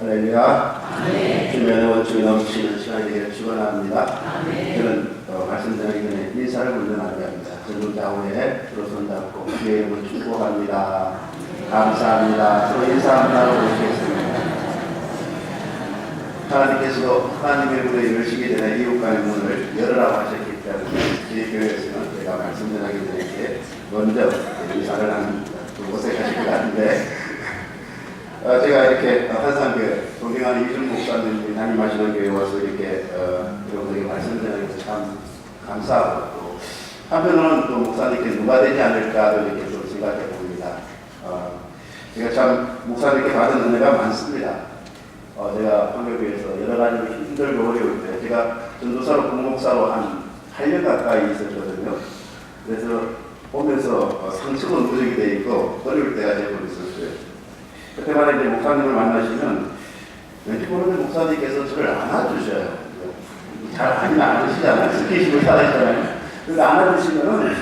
할렐루야. 주변의 원증이 넘치는 시간이 되기를 축원합니다. 저는 말씀 드리기 전에 인사를 먼저 나누겠습니다. 저는 좌우에 들어선 잡고 주의 이름을 축복합니다. 감사합니다. 서로 인사 한번 나눠보시겠습니다. 하나님께서도 하나님의 무대에 열시기 전에 이웃간의 문을 열으라고 하셨기 때문에 저희 교회에서는 제가 말씀 전하기 전에 먼저 인사를 나눕니다. 그곳에 가실 것 같은데 제가 이렇게 한산교회 존경하는 이준 목사님이 담임하시는 교회에 와서 이렇게 여러분에게 말씀 전하면서 참 감사하고 또 한편으로는 또 목사님께 누가 되지 않을까도 이렇게 좀 생각해 봅니다. 제가 참 목사님께 받은 은혜가 많습니다. 제가 한국교회에서 여러 가지로 힘들고 어려울 때 제가 전도사로 공목사로 한 8년 가까이 있었거든요. 그래서 보면서 상처가 누적이 되어 있고 어려울 때가 제법 있었어요. 그때마다 이제 목사님을 만나시면 왠지 모르는 목사님께서 저를 안아주셔요. 잘 안아주시잖아요. 스킨십을 잘하시잖아요. 그래서 안아주시면은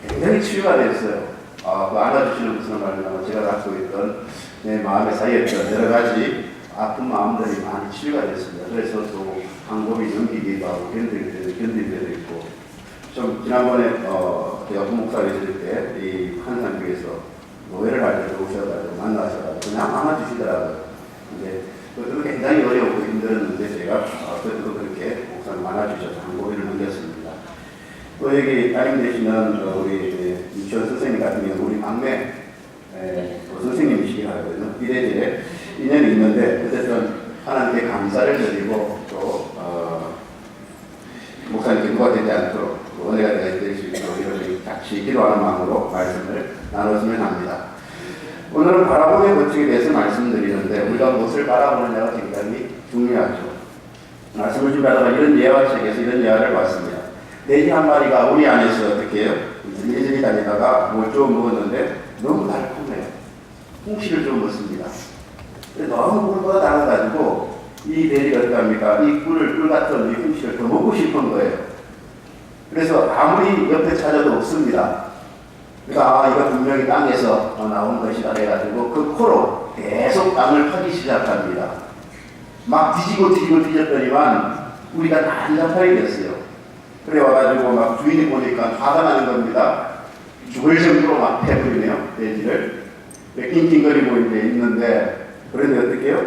굉장히 치유가 됐어요. 그 안아주시는 무슨 말이냐면 제가 갖고 있던 내 마음에 쌓였던 여러 가지 아픈 마음들이 많이 치유가 됐습니다. 그래서 또 방법이 넘기기도 하고 견딜 때도 있고 좀 지난번에 제가 부목사를 있을 때 이 한산교에서 노예를 할 때 오셔가지고 만나셔가지고 그냥 안아주시더라고요. 근데 그것도 굉장히 어려웠고 힘들었는데 제가 그때도 그렇게 목사님 안아주셔서 한 고비를 넘겼습니다. 또 여기 따님 되시는 우리 유치원 선생님 같은 경우는 우리 막내 선생님이시긴 하거든요. 이래저래 인연이 있는데 어쨌든 하나님께 감사를 드리고 또 목사님께 누가 되지 않도록 은혜가 될 수 있도록 여러분이 같이 기도하는 마음으로 말씀을 나눴으면 합니다. 오늘은 바라보는 법칙에 대해서 말씀드리는데 우리가 무엇을 바라보느냐가 굉장히 중요하죠. 말씀을 준비하다가 이런 예화 책에서 이런 예화를 봤습니다. 돼지 한 마리가 우리 안에서 어떻게 해요? 이리저리 다니다가 뭘 좀 먹었는데 너무 달콤해요. 홍시를 좀 먹습니다. 너무 꿀보다 달아가지고 이 돼지가 어떻게 합니까? 이 꿀 같은 이 홍시를 더 먹고 싶은 거예요. 그래서 아무리 옆에 찾아도 없습니다. 그러니까 이거 분명히 땅에서 나온 것이다 해가지고 그 코로 계속 땅을 파기 시작합니다. 막 뒤졌더니만 우리가 난장판이 됐어요. 그래 와가지고 막 주인이 보니까 화가 나는 겁니다. 죽을 정도로 막 패버리네요. 돼지를. 낑낑거리고 이제 있는데 그런데 어떻게 해요?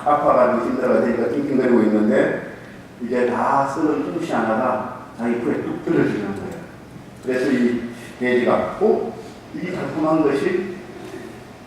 아파가지고 힘들어가지고 돼지가 낑낑거리고 있는데 이제 다 썩은 홍시 하나가 자기 코에 뚝 떨어지는 거예요. 그래서 이 돼지가 이 달콤한 것이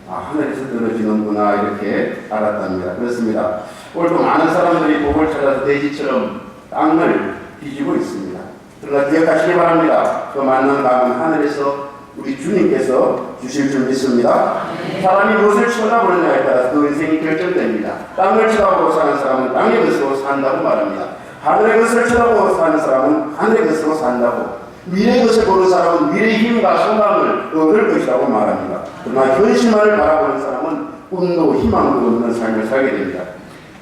하늘에서 떨어지는구나 이렇게 알았답니다. 그렇습니다. 오늘도 많은 사람들이 복을 찾아서 돼지처럼 땅을 뒤지고 있습니다. 그러나 기억하시기 바랍니다. 그 맞는 감은 하늘에서 우리 주님께서 주실 줄 믿습니다. 사람이 무엇을 쳐다보느냐에 따라서 그 인생이 결정됩니다. 땅을 쳐다보고 사는 사람은 땅의 것으로 산다고 말합니다. 하늘의 것을 쳐다보고 사는 사람은 하늘의 것으로 산다고, 미래의 것을 보는 사람은 미래의 힘과 소망을 얻을 것이라고 말합니다. 그러나 현실만을 바라보는 사람은 꿈도 희망도 없는 삶을 살게 됩니다.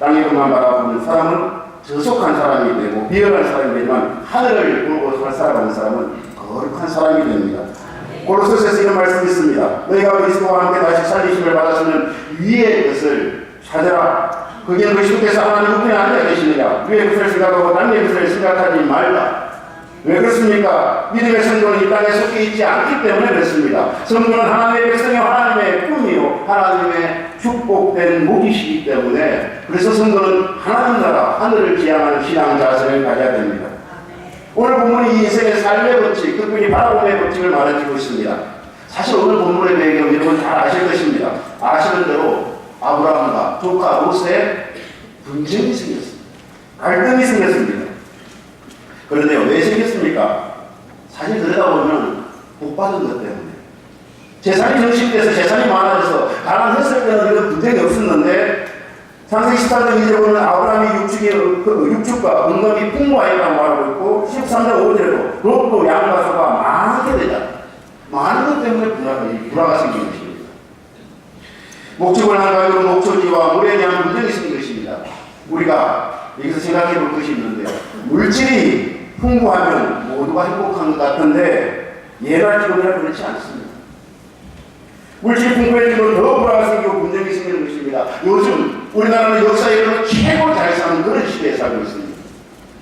땅의 것만 바라보는 사람은 저속한 사람이 되고 비열한 사람이 되지만 하늘을 보고 살아가는 사람은 거룩한 사람이 됩니다. 고로새서에서 이런 말씀이 있습니다. 너희가 그리스도와 함께 다시 살리심을 받았으면 위의 것을 찾아라. 거기는 그리스도께서 하나님 우편에 앉아 계시느냐. 위의 것을 생각하고 땅의 것을 생각하지 말라. 왜 그렇습니까? 믿음의 성도는 이 땅에 속해 있지 않기 때문에 그렇습니다. 성도는 하나님의 백성이요 하나님의 꿈이요 하나님의 축복된 목이시기 때문에 그래서 성도는 하나님 나라 하늘을 지향하는 신앙 자세를 가져야 됩니다. 오늘 본문이 이 인생의 삶의 법칙, 그분이 바라봄의 법칙을 말해주고 있습니다. 사실 오늘 본문의 배경 여러분 잘 아실 것입니다. 아시는 대로 아브라함과 조카 롯의 분쟁이 생겼습니다. 갈등이 생겼습니다. 그런데요, 왜 생겼습니까? 사실 들여다보면 복 받은 것 때문에. 재산이 정식돼서 재산이 많아져서 가난했을 때는 이런 분쟁이 없었는데 창세기 18장 2절에 보면 아브라함이 육축과 은금이 풍부하였다고 말하고 있고 13장 5절에도 롯도 양과 소가 많게 되자. 많은 것 때문에 불화가 생긴 것입니다. 목축을 한 가지고 목초지와 물에 대한 분쟁이 생긴 것입니다. 우리가 여기서 생각해 볼 것이 있는데요. 물질이 풍부하면 모두가 행복한 것 같은데 예랄지금이라 그렇지 않습니다. 물질이 풍부해지면 더 불화가 생기고 분쟁이 생기는 것입니다. 요즘 우리나라는 역사적으로 최고 잘 사는 그런 시대에 살고 있습니다.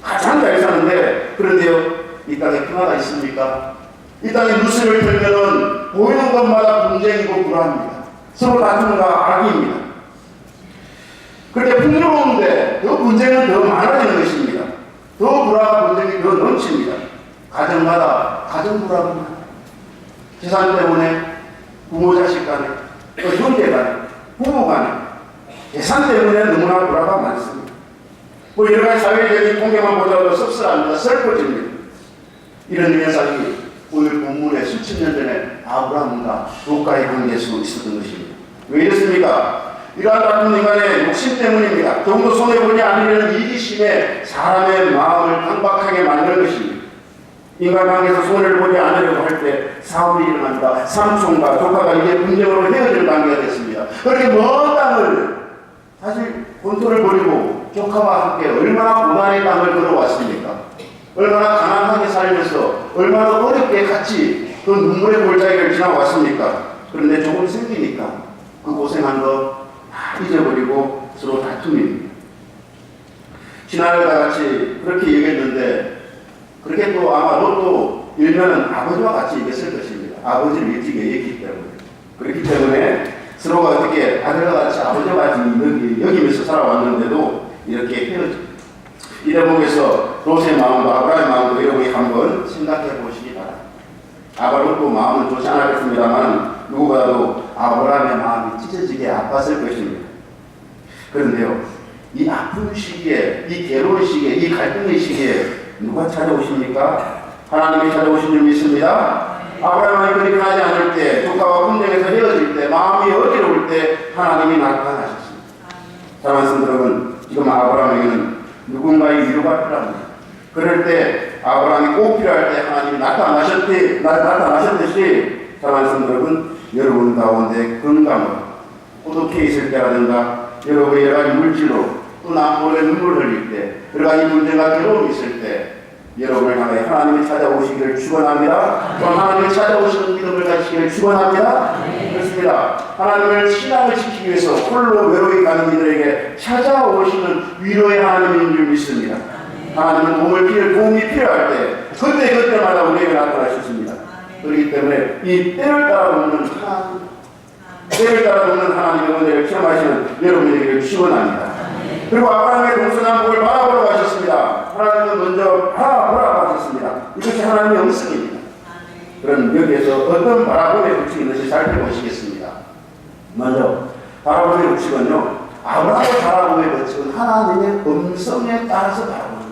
가장 잘 사는데, 그런데요, 이 땅에 평화가 있습니까? 이 땅에 뉴스를 틀면은 보이는 것마다 분쟁이고 불화합니다. 서로 다툼과 악의입니다. 그렇게 풍요로운데 더 분쟁은 더 많아지는 것입니다. 더 불화와 분쟁이 더 넘칩니다. 가정마다 가정 불화가 많아요. 재산 때문에 부모 자식 간에, 또 형제 간에, 부부 간에 재산 때문에 너무나 불화가 많습니다. 뭐 여러 가지 사회적인 통계만 보자도 씁쓸합니다. 슬퍼집니다. 이런 현상이 오늘 본문에 수천 년 전에 아브라함과 롯과의 관계에서 있었던 것입니다. 왜 이렇습니까? 이러한 같은 인간의 욕심 때문입니다. 조금도 손해보지 않으려는 이기심에 사람의 마음을 강박하게 만드는 것입니다. 인간관계에서 손해를 보지 않으려고 할 때 사업이 일어납니다. 삼촌과 조카가 이제 분쟁으로 헤어질 관계가 됐습니다. 그렇게 먼 땅을 사실 본토를 버리고 조카와 함께 얼마나 고난의 땅을 걸어왔습니까? 얼마나 가난하게 살면서 얼마나 어렵게 같이 그 눈물의 골짜기를 지나왔습니까? 그런데 조금 생기니까 그 고생한 거 다 잊어버리고 서로 다툼입니다. 지난해 다 같이 그렇게 얘기했는데, 그렇게 또 아마 롯도 일면은 아버지와 같이 얘기했을 것입니다. 아버지를 일찍 얘기했기 때문에. 그렇기 때문에 서로가 어떻게 아들과 같이 아버지와 같이 여기면서 살아왔는데도 이렇게 헤어집니다. 이 대목에서 롯의 마음과 아브라함의 마음도 여러분이 한번 생각해 보시기 바랍니다. 아브라함도 마음은 좋지 않았겠습니다만 누구보다도 아브라함의 마음이 찢어지게 아팠을 것입니다. 그런데요, 이 아픈 시기에, 이 괴로운 시기에, 이 갈등의 시기에 누가 찾아오십니까? 하나님이 찾아오신 줄 믿습니다. 아브라함이 그리 편하지 않을 때, 조카와 분쟁에서 헤어질 때, 마음이 어지러울 때 하나님이 나타나셨습니다. 사랑하는 성도 여러분, 지금 아브라함에게는 누군가의 위로가 필요합니다. 그럴 때 아브라함이 꼭 필요할 때 하나님이 나타나셨듯이 사랑하는 성도 여러분, 여러분 가운데 건강으로 고독해 있을 때라든가 여러분이 여러 가지 물질로 또 남모르게 눈물 흘릴 때 여러 가지 문제가 괴로움이 있을 때 여러분을 향해 하나님이 찾아오시기를 축원합니다. 또 하나님을 찾아오시는 믿음을 가지시기를 축원합니다. 그렇습니다. 하나님을 신앙을 지키기 위해서 홀로 외로이 가는 이들에게 찾아오시는 위로의 하나님인 줄 믿습니다. 하나님은 도움이 필요할 때 그때마다 우리에게 나타나셨습니다. 그렇기 때문에 이 때를 따라 먹는 하나님의 은혜를 체험하시는 여러분에게 축원합니다. 그리고 아브라함의 동서남북을 바라보러 가셨습니다. 하나님은 먼저 바라보라 하셨습니다. 이것이 하나님의 음성입니다. 그럼 여기에서 어떤 바라봄의 규칙이 있는지 살펴보시겠습니다. 먼저 바라봄의 규칙은요, 아브라함의 바라봄의 규칙은 하나님의 음성에 따라서 바라보는 겁니다.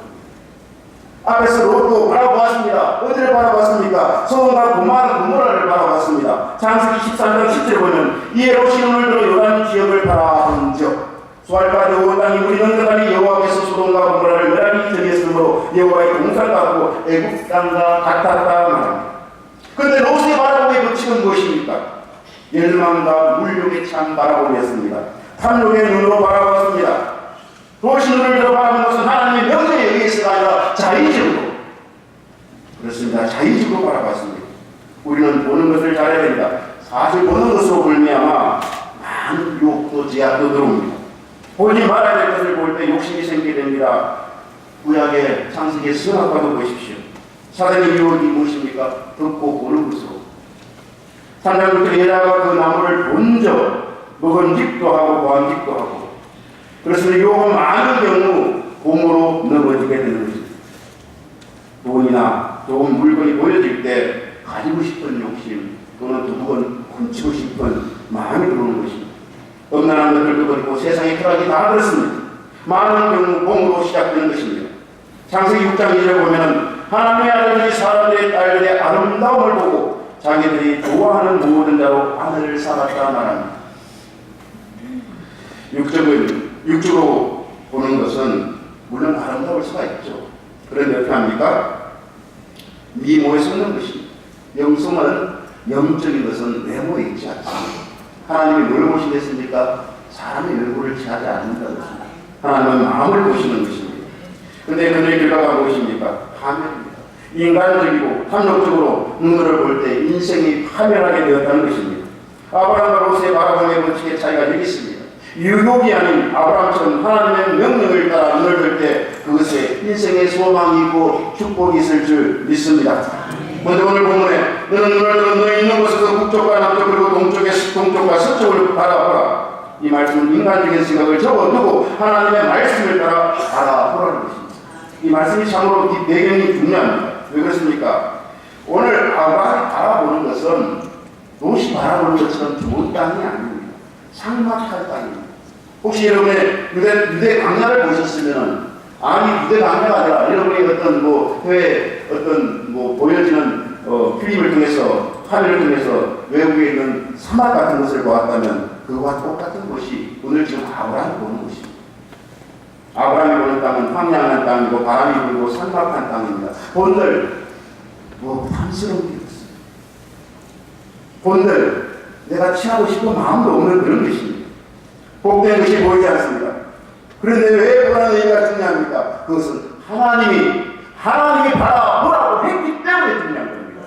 앞에서 롯도 바라보았습니다. 어디를 바라봤습니까? 소돔과 고모라를 바라봤습니다. 창세기 13장 10절에 보면 이에 롯이 눈을 들어 요단 지역을 바라본즉 수알과 여호와 땅이 물이 넘쳐가니 여호와께서 소돔과 고모라를 멸하기 전이었으므로 여호와의 동산 같고 애굽 땅과 같았다 말합니다. 그런데 롯의 바라봄의 규칙은 무엇입니까? 열망과 물욕에 찬 바라봄이었습니다. 탐욕의 눈으로 바라봤습니다. 롯이 눈을 들어 바라본 것은 하나님의 명령에 의해서가 아니라 자의적으로, 그렇습니다. 자의적으로 바라봤습니다. 우리는 보는 것을 잘해야 됩니다. 사실 보는 것으로 불미아마 많은 유혹도 제약도 들어옵니다. 보지 말아야 될 것을 볼 때 욕심이 생기게 됩니다. 구약의 창세기의 선악과도 보십시오. 사단의 유혹이 무엇입니까? 듣고 보는 것으로. 3장부터 여자가 그 나무를 본적 먹은직도 하고 보안직도 하고, 그래서 유혹은 많은 경우 공으로 넘어지게 되는 것입니다. 돈이나 좋은 물건이 보여질 때 가지고 싶은 욕심 또는 두번 훔치고 싶은 마음이 들어오는 것입니다. 엄난한 것들도 그렇고 세상의 쾌락이 다 그렇습니다. 많은 경우 공으로 시작되는 것입니다. 창세기 6장 2절에 보면 하나님의 아들들이 사람들의 딸들의 아름다움을 보고 자기들이 좋아하는 모든 자로 아내를 삼았다 말합니다. 육적으로 보는 것은 물론 아름다울 수가 있죠. 그런데 어떻게 합니까? 미모에 속는 것입니다. 영성은 영적인 것은 외모에 있지 않습니다. 하나님이 뭘 보시겠습니까? 사람의 얼굴을 취하지 않는다는 것입니다. 하나님은 마음을 보시는 것입니다. 그런데 그들의 결과가 무엇입니까? 파멸입니다. 인간적이고 탐욕적으로 눈을 볼 때 인생이 파멸하게 되었다는 것입니다. 아브라함과 롯의 바라봄의 법칙의 차이가 여기 있습니다. 유혹이 아닌 아브라함처럼 하나님의 명령을 따라 눈을 들 때 그것에 인생의 소망이 있고 축복이 있을 줄 믿습니다. 먼저 오늘 본문에 너는 눈을 들어 너희 있는 곳에서 북쪽과 남쪽 그리고 동쪽과 서쪽을 바라보라. 이 말씀은 인간적인 생각을 접어두고 하나님의 말씀을 따라 바라보라는 것입니다. 이 말씀이 참으로 배경이 중요합니다. 왜 그렇습니까? 오늘 아브라함이 바라보는 것은 도시 바라보는 것처럼 좋은 땅이 아닙니다. 삭막한 땅입니다. 혹시 여러분의 유대 강야를 보셨으면 아니 유대 강야가 아니라 여러분이 어떤 해외 어떤 보여지는 필름을 통해서 화면을 통해서 외국에 있는 사막 같은 것을 보았다면 그와 똑같은 것이 오늘 지금 아브라함이 보는 것입니다. 아브라함이 보는 땅은 황량한 땅이고 바람이 불고 산박한 땅입니다. 본들 탐스러운 게 없어요. 본들 내가 취하고 싶은 마음도 없는 그런 것입니다. 복된 것이 보이지 않습니다. 그런데 왜 보라는 의미가 중요합니까? 그것은 하나님이 바라보라고 했기 때문에 중요한 겁니다.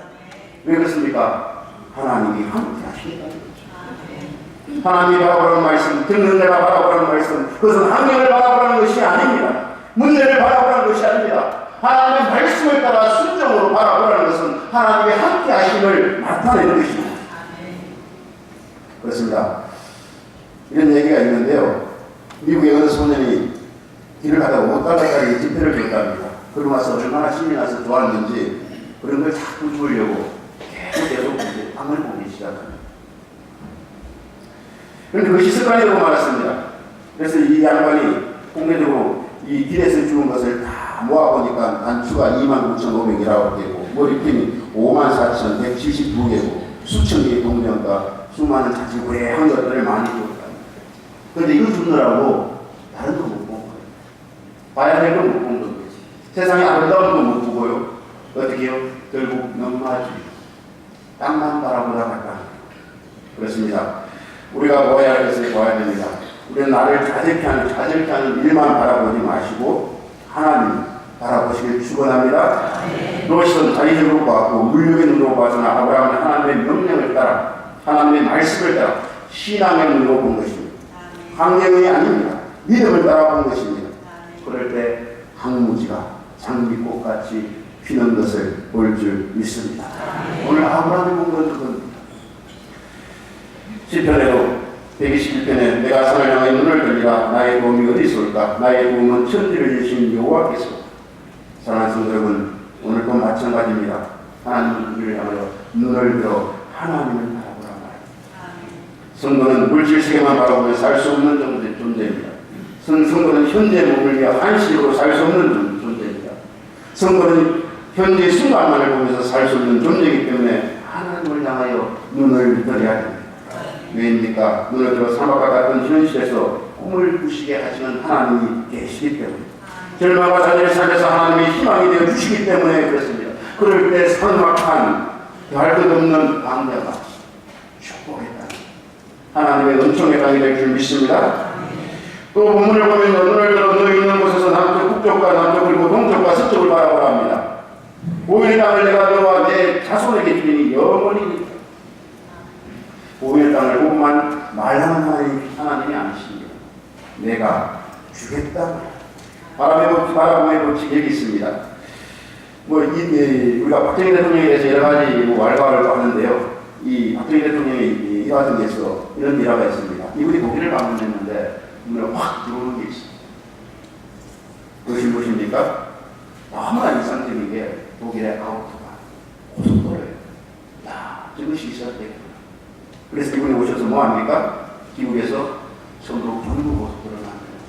왜 그렇습니까? 하나님이 함께 하시겠다는 거죠. 하나님이 바라보라는 말씀, 듣는 내가 바라보라는 말씀, 그것은 환경을 바라보라는 것이 아닙니다. 문제를 바라보라는 것이 아닙니다. 하나님의 말씀을 따라 순종으로 바라보라는 것은 하나님의 함께 하심을 나타내는 것입니다. 그렇습니다. 이런 얘기가 있는데요. 미국의 어느 소년이 길을 가다가 5달러짜리 지폐를 줬답니다. 그러고 나서 얼마나 신이 나서 좋았는지 그런 걸 자꾸 주려고 계속 방을 보기 시작합니다. 그런데 그것이 습관이 되고 말았습니다. 그래서 이 양반이 공개적으로 이 길에서 주는 것을 다 모아보니까 단추가 29,500이라고 되고 머리핀이 54,172개고 수천 개의 동전과 수많은 자지구레한 것들을 많이 줬다. 그런데 이거 주느라고 다른 거 못 본 거예요. 봐야 될 건 못 본 거예요. 세상에 아름다운 거 못 보고요. 어떻게 해요? 결국 넘마주의. 땅만 바라보다 갈까. 그렇습니다. 우리가 보아야 할 것을 보아야 됩니다. 우리는 나를 자잘케 하는 일만 바라보지 마시고 하나님 바라보시길 축원합니다. 롯은 자의적으로 보았고 물욕의 눈으로 봐서는 아브라함은 하나님의 명령을 따라 하나님의 말씀을 따라 신앙의 눈으로 본 것입니다. 환경이 아닙니다. 믿음을 따라 본 것입니다. 그럴 때 항무지가 장미꽃같이 피는 것을 볼 줄 믿습니다. 오늘 아브라함이 본 것은 그겁니다. 시편에도 121편에 내가 산을 향해 눈을 들리라 나의 도움이 어디 있을까? 나의 도움은 천지를 주신 여호와께서. 사랑하는 성도 여러분, 오늘도 마찬가지입니다. 하나님을 향하여 눈을 들어 하나님을 바라보라 말입니다. 성도는 물질 세계만 바라보며 살 수 없는 존재입니다. 성도는 현재 몸을 위해 한식으로 살 수 없는 존재입니다. 성도는 현재 순간만을 보면서 살 수 없는 존재이기 때문에 하나님을 향하여 눈을 들어야 됩니다. 왜입니까? 눈을 들어 사막과 같은 현실에서 꿈을 꾸시게 하시는 하나님이 계시기 때문에, 절망과 좌절의 삶에서 하나님의 희망이 되어 주시기 때문에 그렇습니다. 그럴 때 선악한 별 것 없는 광야가 축복의 땅, 하나님의 은총의 땅이 될 줄 믿습니다. 또 본문을 보면 눈을 들어 너희 있는 곳에서 남쪽, 북쪽과 남쪽 그리고 동쪽과 서쪽을 바라보라 합니다. 오일 땅을 내가 너와 내 자손에게 주니 영원히. 오일 땅을 보고만 말하는 하나님이 아니십니다. 내가 주겠다. 바라봄의 법칙이 여기 있습니다. 우리가 박정희 대통령에 대해서 여러 가지 왈가왈부 하는데요. 이 박정희 대통령이 이 과정에서 이런 일화가 있습니다. 이분이 독일을 방문했는데 눈에 확 들어오는 게 있습니다. 그것이 무엇입니까? 너무나 인상적인 게 독일의 아우토바 고속도로예요. 저것이 있었대요. 그래서 이분이 오셔서 뭐합니까? 미국에서 전국 고속도로를 만들어요.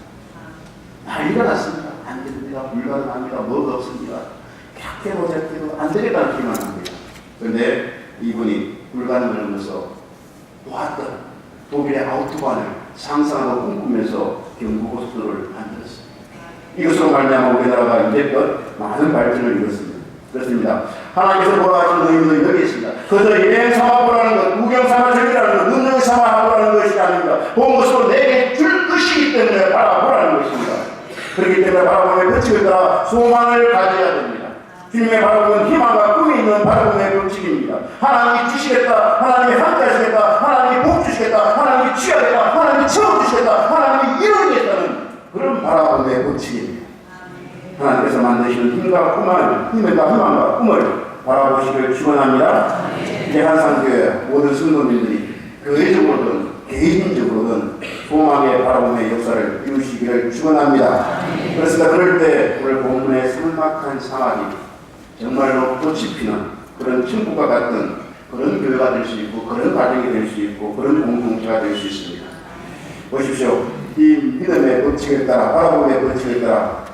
난리가 났습니다. 안 됩니다. 불가능합니다. 뭐가 없습니다. 캬케로제도 안 되겠다는 기만 합니다. 그런데 이분이 불가능을 하면서 보았던 독일의 아우토반을 상상하고 꿈꾸면서 경부고속도로를 만들었습니다. 이것으로 말미암아 우리나라가 이제껏 많은 발전을 이뤘습니다. 그렇습니다. 하나님께서 뭐라 하시는 의미는 여기 있습니다. 그저 여행 삼아 보라는 것, 구경 삼아 즐기라는 것, 눈여겨 삼아 보라는 것이 아닙니다. 본 것으로 내게 줄 것이기 때문에 바라보라는 것입니다. 그렇기 때문에 바라봄의 법칙을 따라 소망을 가져야 됩니다. 주님의 바라보는 희망과 꿈이 있는 바라봄의 법칙입니다. 하나님이 주시겠다, 하나님이 함께 하시겠다, 하나님이 복 주시겠다, 하나님이 취하겠다, 하나님이 채워주시겠다, 그런 바라봄의 법칙입니다. 하나님께서 만드시는 힘과 희망과 꿈을 바라보시길 축원합니다. 이제 한상교회 모든 성도님들이 교회적으로든 개인적으로든 소망의 바라봄의 역사를 이루시기를 축원합니다. 그렇습니다. 그럴 때 오늘 본문의 삭막한 사막이 정말로 꽃이 피는 그런 천국과 같은 그런 교회가 될 수 있고 그런 가정이 될 수 있고 그런 공동체가 될 수 있습니다. 보십시오. 이 믿음의 법칙에 따라 바라봄의 법칙에 따라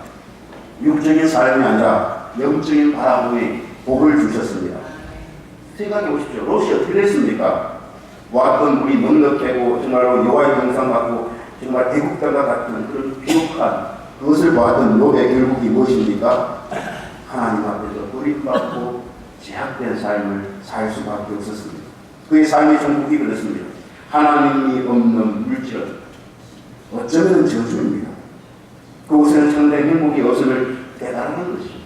육적인 삶이 아니라 영적인 바라봄이 복을 주셨습니다. 생각해 보십시오. 롯이 어떻게 됐습니까? 왔던 물이 넉넉하고 정말로 여호와의 형상 같고 정말 애국자가 같은 그런 비옥한 그것을 보았던 롯의 결국이 무엇입니까? 하나님 앞에서 버림받고 제약된 삶을 살 수밖에 없었습니다. 그의 삶의 종국이 그렇습니다. 하나님이 없는 물질은 어쩌면 저주입니다. 그곳에는 참된 행복이 없음을 깨달은 것입니다.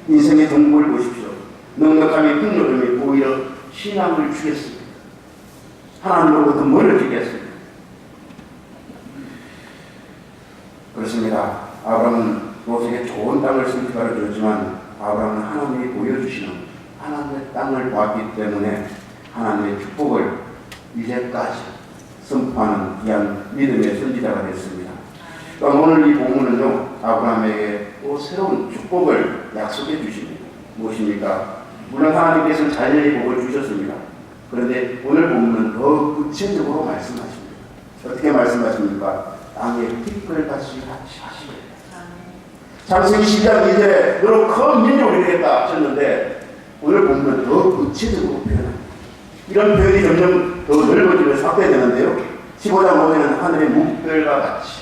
인생의 종국을 보십시오. 넉넉함이 풍요로움이 오히려 신앙을 주겠습니다. 하나님으로부터 멀어지겠습니다. 그렇습니다. 아브라함은 롯에게 좋은 땅을 선택하려 줬지만 아브라함은 하나님이 보여주시는 하나님의 땅을 봤기 때문에 하나님의 축복을 이제까지 선포하는 귀한 믿음의 선지자가 됐습니다. 그럼 오늘 이 본문은요, 아브라함에게 또 새로운 축복을 약속해 주십니다. 무엇입니까? 물론 하나님께서는 자녀의 복을 주셨습니다. 그런데 오늘 본문은 더 구체적으로 말씀하십니다. 어떻게 말씀하십니까? 땅에 티끌같이 하시고 창세기 12장 이제 너로 큰 민족이 되겠다 하셨는데 오늘 본문은 더 구체적으로 표현합니다. 이런 표현이 점점 더 넓어지면서 확대되는데요. 15장 보면 하늘의 묵별과 같이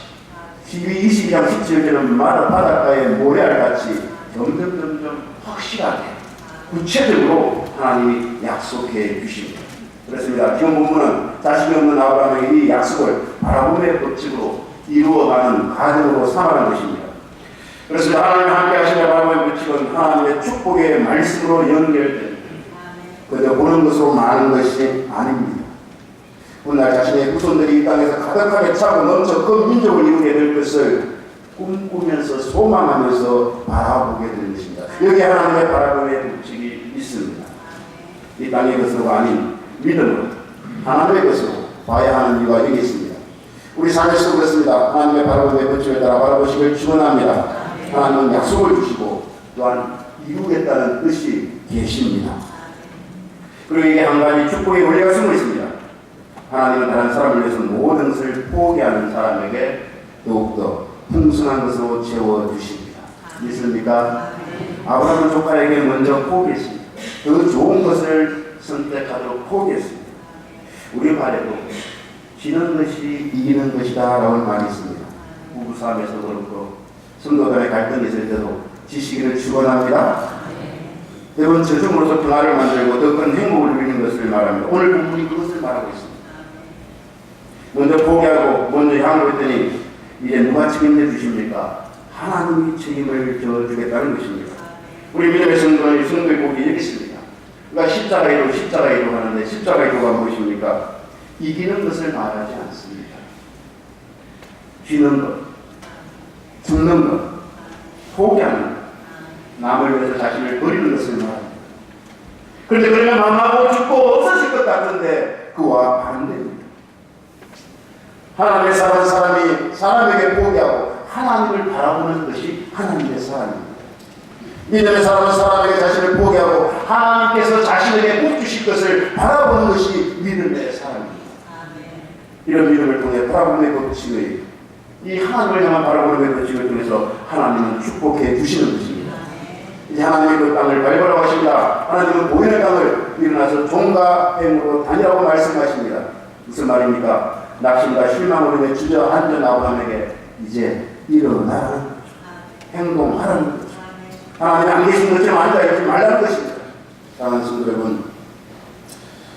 22장 17절은 바닷가의 모래알같이 점점 확실하게 구체적으로 하나님이 약속해 주십니다. 그렇습니다. 지금 본문은 자식이 없는 아브라함에게 이 약속을 바라봄의 법칙으로 이루어가는 과정으로 삼아가는 것입니다. 그렇습니다. 하나님과 함께 하시는 바라봄의 법칙은 하나님의 축복의 말씀으로 연결됩니다. 그저 보는 것으로 마는 것이 아닙니다. 오늘 자신의 후손들이 이 땅에서 가득하게 차고 넘쳐 큰 민족을 이루게 될 것을 꿈꾸면서 소망하면서 바라보게 되는 것입니다. 여기 하나님의 바라봄의 법칙이 있습니다. 이 땅의 것으로 아닌 믿음으로 하나님의 것으로 봐야 하는 이유가 여기 있습니다. 우리 삶에서도 그렇습니다. 하나님의 바라봄의 법칙을 따라 바라보시길 축원합니다. 하나님은 약속을 주시고 또한 이루겠다는 뜻이 계십니다. 그리고 이게 한 가지 축복의 원리가 숨어 있습니다. 하나님은 다른 사람을 위해서 모든 것을 포기하는 사람에게 더욱더 풍성한 것으로 채워주십니다. 믿습니까? 아브라함은 조카에게 먼저 포기했습니다. 더 좋은 것을 선택하도록 포기했습니다. 우리 말에도 지는 것이 이기는 것이다 라는 말이 있습니다. 부부싸움에서도 그렇고 성도 간의 갈등이 있을 때도 지시기를 축원합니다. 여러분 저중으로서 평화를 만들고 더 큰 행복을 누리는 것을 말합니다. 오늘 본문이 그것을 말하고 있습니다. 먼저 포기하고 먼저 향하고 했더니 이제 누가 책임져 주십니까? 하나님이 책임을 져주겠다는 것입니다. 우리 믿음의 성도는 성도의 복이 여기 있습니다. 그러니까 십자가의로 하는데 십자가의로가 무엇입니까? 이기는 것을 말하지 않습니다. 쥐는 것, 죽는 것, 포기하는 것, 남을 위해서 자신을 버리는 것을 말합니다. 그런데 그러면 망하고 죽고 없어질 것 같은데 그와 반대입니다. 하나님의 사람이 사람에게 포기하고 하나님을 바라보는 것이 하나님의 사람입니다. 믿음의 사람은 사람에게 자신을 포기하고 하나님께서 자신에게 복 주실 것을 바라보는 것이 믿음의 사람입니다. 이런 믿음을 통해 바라봄의 법칙의 이 하나님을 향한 바라보는 법칙을 통해서 하나님은 축복해 주시는 것입니다. 이제 하나님이 그 땅을 밟으라고 하십니다. 하나님은 보이는 땅을 일어나서 종과 뱀으로 다니라고 말씀하십니다. 무슨 말입니까? 낙심과 실망으로 인해 주저앉은 아브라함에게 이제 일어나라는 거죠. 행동하라는 거죠. 하나님이 안 계신 것처럼 앉아있지 말라는 것입니다. 사랑하는 성도 여러분,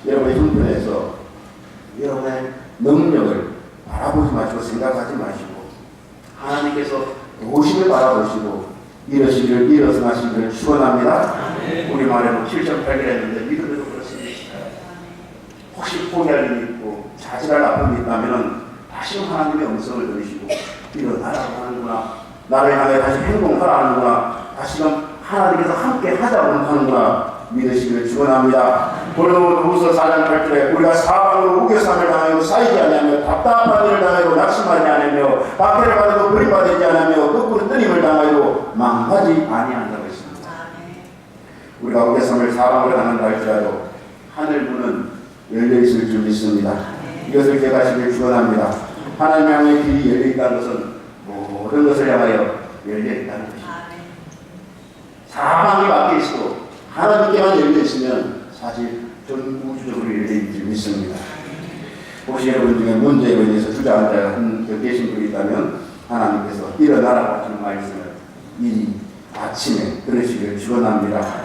여러분의 형편에서 여러분의 능력을 바라보지 마시고 생각하지 마시고 하나님께서 도심을 바라보시고 일어서시기를 축원합니다. 우리 말에도 7.8절 했는데 믿음에도 그렇습니다. 혹시 포기할 일이 있고 자질할 아픔이 있다면 다 다시 하나님의 음성을 들으시고 일어나라고 하는구나, 나를 향해 다시 행동하라 하는구나, 다시금 하나님께서 함께 하자고 하는구나 믿으시기를 축원합니다. 고린도후서 4장 8절에 우리가 사방으로 우겨쌈을 당하여 쌓이지 아니하며 답답한 일을 당하여 낙심하지 아니하며 박해를 받아도 버림받지 아니하며 거꾸로 뜨림을 당하여 망하지 아니한다고 했습니다. 우리가 우겨쌈을 사방으로 당한다 할지라도 하늘 문은 열려 있을 줄 믿습니다. 이것을 기억하시길 축원합니다. 하나님 향해 길이 열려 있다는 것은 모든 것을 향하여 열려 있다는 것입니다. 사방이 막혀 있어도 하나님께만 열려 있으면 사실 전 우주적으로 열려 있을 줄 믿습니다. 혹시 여러분 중에 문제에 의해서 주저앉아 계신 분이 있다면 하나님께서 일어나라고 하시는 말씀을 이 아침에 들으시길 축원합니다.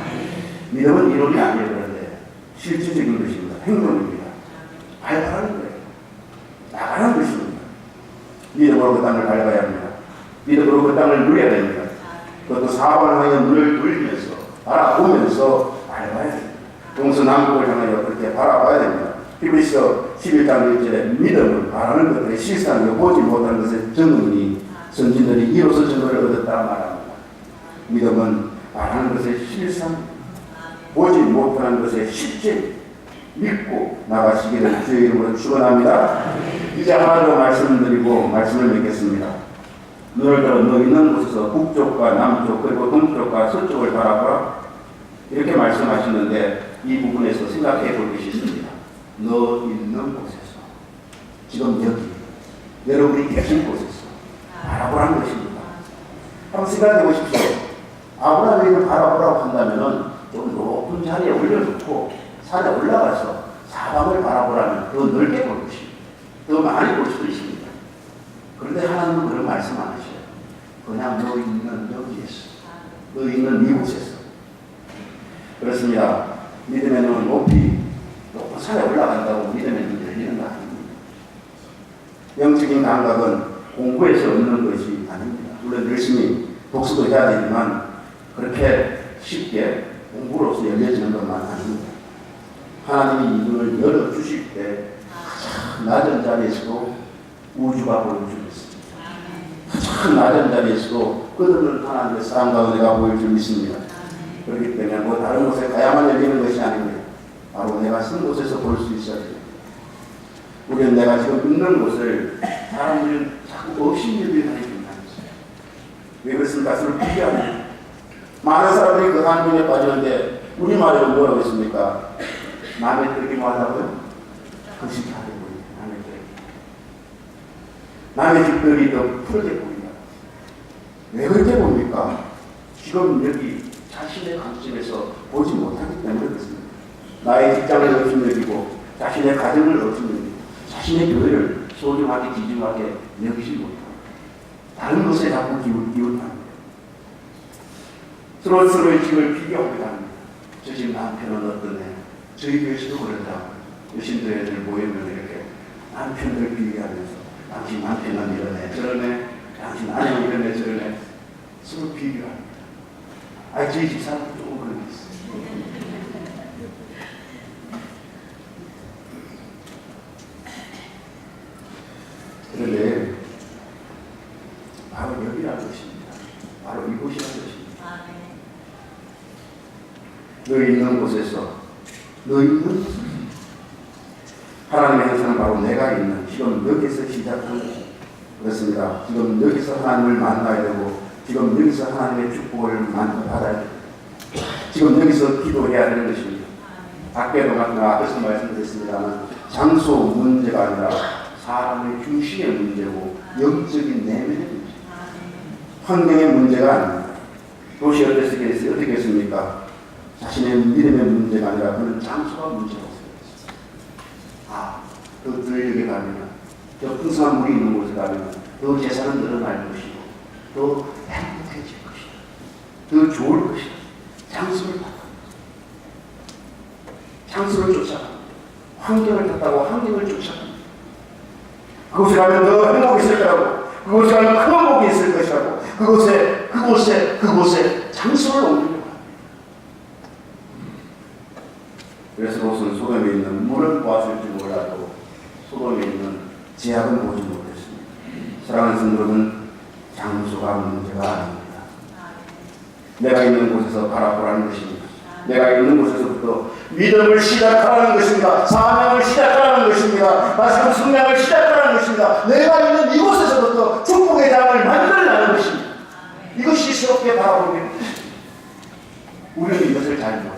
믿음은 이론이 아니에요. 그런데 실질적인 것입니다. 행동입니다. 밟아가는 거예요. 나가는 것입니다. 믿음으로 그 땅을 밟아야 합니다. 믿음으로 그 땅을 누려야 됩니다. 그것도 사방을 향해 눈을 돌리면서 바라보면서 밟아야 됩니다. 동서남북을 향하여 그렇게 바라봐야 됩니다. 히브리서 11장 1절에 믿음은 바라는 것들의 실상이요 보지 못하는 것의 증언이 선진들이 이로써 증거를 얻었다 말합니다. 믿음은 바라는 것의 실상, 보지 못하는 것의 실제 믿고 나가시기를 주의 이름으로 축원합니다. 이제 하나 더 말씀드리고 말씀을 맺겠습니다. 눈을 들어 너 있는 곳에서 북쪽과 남쪽 그리고 동쪽과 서쪽을 바라보라 이렇게 말씀하시는데 이 부분에서 생각해 볼 것이 있습니다. 너 있는 곳에서 지금 여기 여러분이 계신 곳에서 바라보라는 것입니다. 한번 생각해 보십시오. 아브라함을 바라보라고 한다면 좀 높은 자리에 올려놓고 산에 올라가서 사방을 바라보라면 더 넓게 볼 것입니다. 더 많이 볼 수도 있습니다. 그런데 하나님은 그런 말씀 안 하셔요. 그냥 너 있는 여기에서, 너 있는 이곳에서. 그렇습니다. 믿음의 눈은 높은 산에 올라간다고 믿음의 눈이 열리는 거 아닙니다. 영적인 감각은 공부해서 얻는 것이 아닙니다. 물론 열심히 독서도 해야 되지만 그렇게 쉽게 공부로서 열려지는 것만 아닙니다. 하나님이 이 눈을 열어주실 때 가장 낮은 자리에서도 우주가 보일 줄 믿습니다. 가장 낮은 자리에서도 끝없는 하나님의 사랑 가운데가 보일 줄 믿습니다. 그렇기 때문에 뭐 다른 곳에 가야만 열리는 것이 아닙니다. 바로 내가 쓴 곳에서 볼 수 있어야 됩니다. 우리는 내가 지금 있는 곳을 사람들은 자꾸 업신여기를 하니까 왜 그렇습니까? 서로 비교합니다. 많은 사람들이 그 한중에 빠지는데 우리말로 뭐라고 했습니까? 남의 떡이 뭐하다고요? 거식하게 보인다. 남의 집들이 더 푸르게 보인다. 왜 그렇게 봅니까? 지금 여기 자신의 관점에서 보지 못하기 때문에 그렇습니다. 나의 직장을 업신여기고 자신의 가정을 업신여기고 자신의 교회를 소중하게 귀중하게 여기지 못하고 다른 것에 자꾸 기울합니다. 서로의 집을 비교하기도 합니다. 저 집 남편은 어떠네. 저희 교회에서도 그런다고. 여신도회들 모이면 이렇게 남편들 비교하면서 당신 남편은 이러네 저러네, 당신 아내는 이러네 저러네. 서로 비교합니다. 저희 집 사람도 조금 그런 게 있어요. 그런데 바로 여기라는 것입니다. 바로 이곳이라는 것입니다. 너 있는 곳에서 너 있는 곳에서 하나님의 형상은 바로 내가 있는 지금 여기서 시작하는 것입니다. 그렇습니다. 지금 여기서 하나님을 만나야 되고 지금 여기서 하나님의 축복을 받아야 되고 지금 여기서 기도해야 되는 것입니다. 밖에도 앞에서 말씀드렸습니다만 장소 문제가 아니라 사람의 중심의 문제고 영적인 내면의 문제, 환경의 문제가 아닙니다. 도시 어떻게 했습니까? 자신의 믿음의 문제가 아니라 그는 장소가 문제가 없습니다. 그 들녘에 가면, 저 풍성한 물이 있는 곳에 가면 더 재산은 늘어날 것이고 더 행복해질 것이다. 더 좋을 것이다. 장소를 탔다. 장소를 쫓아갑니다. 환경을 탔다고 환경을 쫓아갑니다. 그곳에 가면 더 행복했을 거라고, 그곳에 가면 큰 복이 있을 것이라고, 그곳에 장소를 옮기려고 합니다. 그래서 롯은 소돔에 있는 물은 보았을지 몰라도 소돔에 있는 제약은 보지 못했습니다. 사랑하는 성도는 장소가 문제가 아닙니다. 내가 있는 곳에서 바라보라는 것입니다. 내가 있는 곳에서부터 믿음을 시작하라는 것입니다. 사명을 시작하라는 것입니다. 다시금 성량을 시작하라는 것입니다. 내가 있는 이곳에서부터 축복의 장을 만들라는 것입니다. 이것이 스럽게 바라보는 것입니다. 우리는 이것을 잘 모릅니다.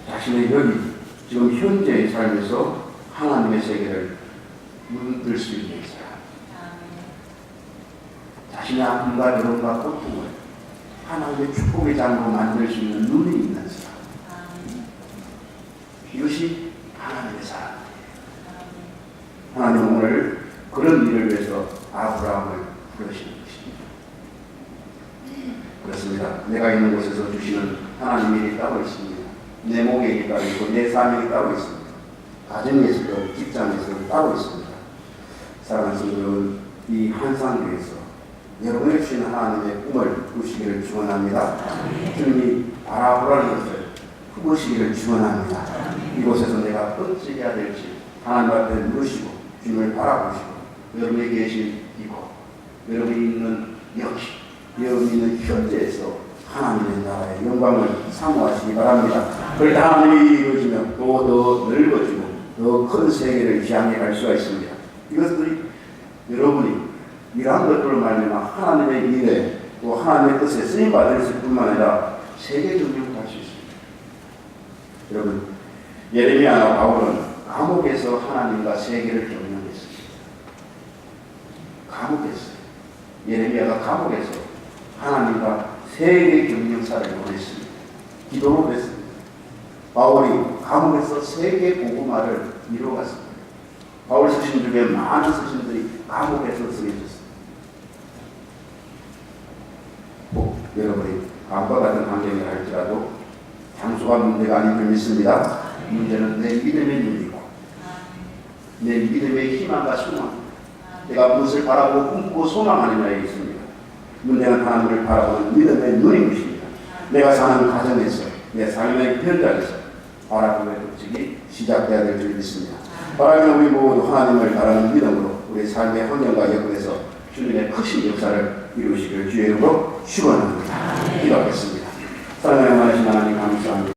자신의 여기 지금 현재의 삶에서 하나님의 세계를 물들 수 있는 사람, 자신의 아픔과 괴로움과 고통을 하나님의 축복의 장으로 만들 수 있는 눈이 있는 사람, 이것이 하나님의 사람이에요. 하나님은 오늘 그런 일을 위해서 아브라함을 부르시는 것입니다. 그렇습니다. 내가 있는 곳에서 주시는 하나님의 일이 따로 있습니다. 내 목에 일이 따로 있고 내 사명이 따로 있습니다. 가정에서도 직장에서도 따로 있습니다. 사랑하는 성도는 이 한상교에서 여러분의 주신 하나님의 꿈을 꾸시기를 축원합니다. 주님이 바라보라는 것을 꾸시기를 축원합니다. 이곳에서 내가 어찌 해야 될지 하나님 앞에 물으시고 주님을 바라보시고 여러분이 계신 이곳, 여러분이 있는 여기, 여러분이 있는 현재에서 하나님의 나라의 영광을 사모하시기 바랍니다. 그럴 때 하나님이 이루어지면 또 더 넓어지고 더 큰 세계를 향해 갈 수가 있습니다. 이것들이 여러분이 이러한 것들을 말미암아 하나님의 일에 또 하나님의 뜻에 쓰임받을 뿐만 아니라 세계 경영을 할 수 있습니다. 여러분, 예레미야와 바울은 감옥에서 하나님과 세계를 경영했습니다. 감옥에서 예레미야가 감옥에서 하나님과 세계 경영사를 보냈습니다. 기도로 했습니다. 바울이 감옥에서 세계 복음화를 이루어갔습니다. 바울 서신 중에 많은 서신들이 감옥에서 쓰여졌습니다. 여러분이 감옥과 같은 환경이라 할지라도 장소가 문제가 아닌 줄 믿습니다. 문제는 내 믿음의 눈이고 내 믿음의 희망과 소망, 내가 무엇을 바라보고 꿈꾸고 소망하느냐에 있습니다. 문제는 하나님을 바라보는 믿음의 눈인 것입니다. 내가 사는 가정에서 내 삶의 현장에서 바라봄의 법칙이 시작돼야 될 줄 믿습니다. 바라보는 우리 모두 하나님을 바라는 믿음으로 우리 삶의 환경과 여건에서 주님의 크신 역사를 이루시길 주의 이름으로 축원합니다. 기도하겠습니다. 사랑하는 하나님 감사합니다.